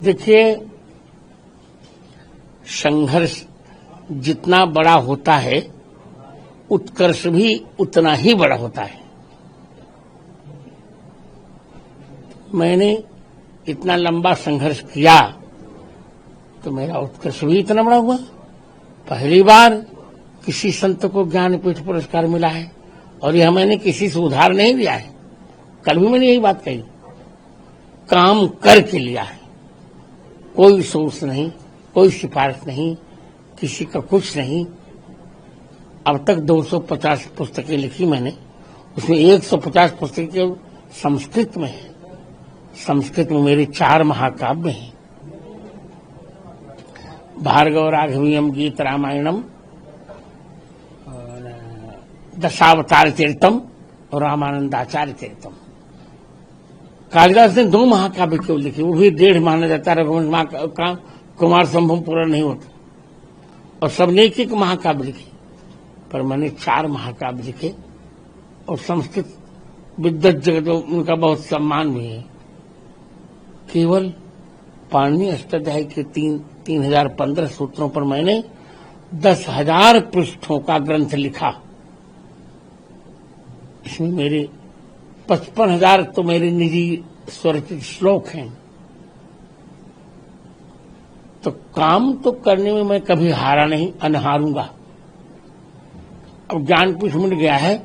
देखिए, संघर्ष जितना बड़ा होता है उत्कर्ष भी उतना ही बड़ा होता है। मैंने इतना लंबा संघर्ष किया तो मेरा उत्कर्ष भी इतना बड़ा हुआ। पहली बार किसी संत को ज्ञानपीठ पुरस्कार मिला है और यह मैंने किसी से उधार नहीं लिया है। कल भी मैंने यही बात कही, काम करके लिया है, कोई सोच नहीं, कोई सिफारिश नहीं, किसी का कुछ नहीं। अब तक 250 पुस्तकें लिखी मैंने, उसमें 150 पुस्तकें संस्कृत में है। संस्कृत में मेरे 4 महाकाव्य हैं, भार्गव राघवीयम गीत रामायणम, दशावतार चरितम और रामानंदाचार्य चरितम। कालिदास ने 2 महाकाव्य क्यों लिखे, वो भी 1.5 माना जाता है। रघुवंश का कुमार संभव पूरा नहीं होता और सबने एक महाकाव्य लिखे, पर मैंने 4 महाकाव्य लिखे और संस्कृत विद्वत जगत उनका बहुत सम्मान भी है। केवल पाणिनि अष्टाध्यायी के 3015 सूत्रों पर मैंने 10,000 पृष्ठों का ग्रंथ लिखा। इसमें मेरे 55,000 तो मेरे निजी स्वरचित श्लोक हैं। तो काम तो करने में मैं कभी हारा नहीं, अनहारूंगा। अब ज्ञानपीठ मिल गया है,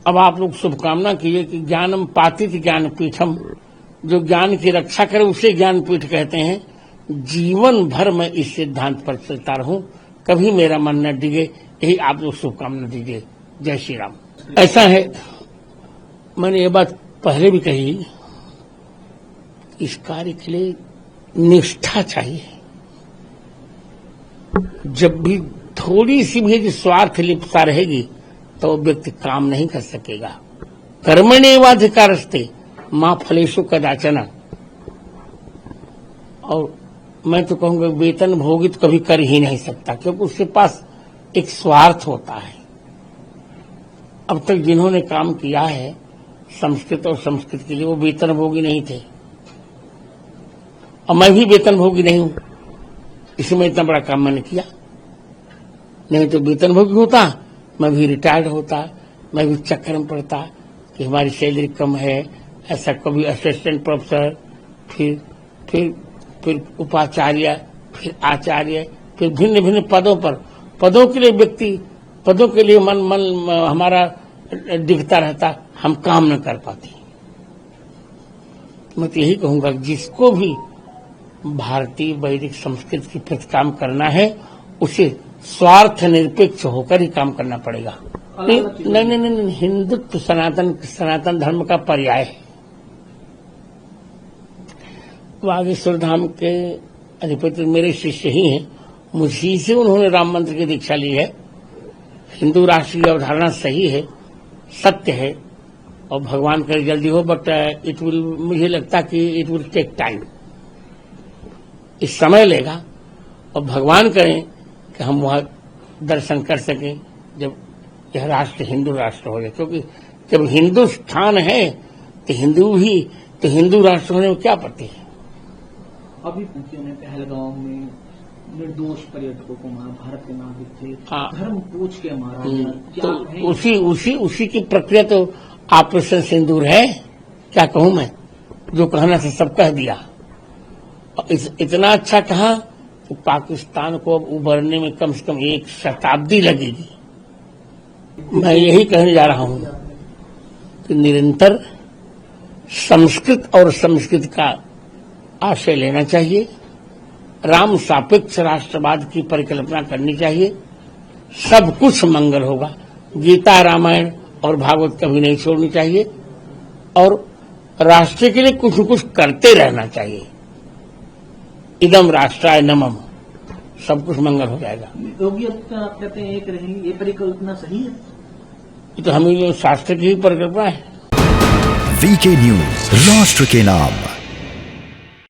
अब आप लोग शुभकामना कीजिए कि ज्ञानम पातित ज्ञानपीठम, जो ज्ञान की रक्षा करे उसे ज्ञानपीठ कहते हैं। जीवन भर मैं इस सिद्धांत पर चलता रहूं, कभी मेरा मन न डिगे, यही आप लोग शुभकामना दीजिए। जय श्री राम। ऐसा है, मैंने ये बात पहले भी कही, इस कार्य के लिए निष्ठा चाहिए। जब भी थोड़ी सी भी स्वार्थ लिप्तता रहेगी तो व्यक्ति काम नहीं कर सकेगा। कर्मण्येवाधिकारस्ते मां फलेषु कदाचन। और मैं तो कहूंगा वेतन भोगी तो कभी कर ही नहीं सकता, क्योंकि उसके पास एक स्वार्थ होता है। अब तक जिन्होंने काम किया है संस्कृत और संस्कृत के लिए, वो वेतन भोगी नहीं थे और मैं भी वेतन भोगी नहीं हूं, इसमें इतना बड़ा काम मैंने किया। नहीं तो वेतन भोगी होता, मैं भी रिटायर्ड होता, मैं भी चक्कर में पड़ता कि हमारी सैलरी कम है। ऐसा कभी असिस्टेंट प्रोफेसर, फिर उपाचार्य, फिर आचार्य, फिर भिन्न भिन्न पदों के लिए व्यक्ति, पदों के लिए मन हमारा दिखता रहता, हम काम न कर पाते। मैं तो यही कहूंगा, जिसको भी भारतीय वैदिक संस्कृत की प्रति काम करना है उसे स्वार्थ निरपेक्ष होकर ही काम करना पड़ेगा। नहीं, हिंदुत्व सनातन धर्म का पर्याय है। बागेश्वर धाम के अधिपति मेरे शिष्य ही हैं, मुझी से उन्होंने राम मंत्र की दीक्षा ली है। हिंदू राष्ट्र की अवधारणा सही है, सत्य है और भगवान करे जल्दी हो, बट इट विल, मुझे लगता कि इट विल टेक टाइम, इस समय लेगा। और भगवान करें कि हम वहां दर्शन कर सकें जब यह राष्ट्र हिंदू राष्ट्र हो जाए, क्योंकि जब हिंदुस्तान है तो हिंदू राष्ट्र होने में क्या आपत्ति है। अभी पूछिए ने पहलगांव में निर्दोष पर्यटकों को मारा, भारत के नागरिक थे, धर्म पूछ के मारा, तो उसी की प्रक्रिया तो ऑपरेशन सिंदूर है। क्या कहूं मैं, जो कहना था सब कह दिया। इतना अच्छा कहा कि पाकिस्तान को अब उभरने में कम से कम 1 शताब्दी लगेगी। मैं यही कहने जा रहा हूं कि निरंतर संस्कृत और संस्कृत का आश्रय लेना चाहिए, राम सापेक्ष राष्ट्रवाद की परिकल्पना करनी चाहिए, सब कुछ मंगल होगा। गीता, रामायण और भागवत कभी नहीं छोड़नी चाहिए और राष्ट्र के लिए कुछ न कुछ करते रहना चाहिए। इदम राष्ट्राय नमः, सब कुछ मंगल हो जाएगा। योगी आदित्यनाथ कहते हैं एक रहेंगे, ये परिकल्पना सही है? ये तो हमें शास्त्र की ही परिकल्पना है। वीके न्यूज, राष्ट्र के नाम।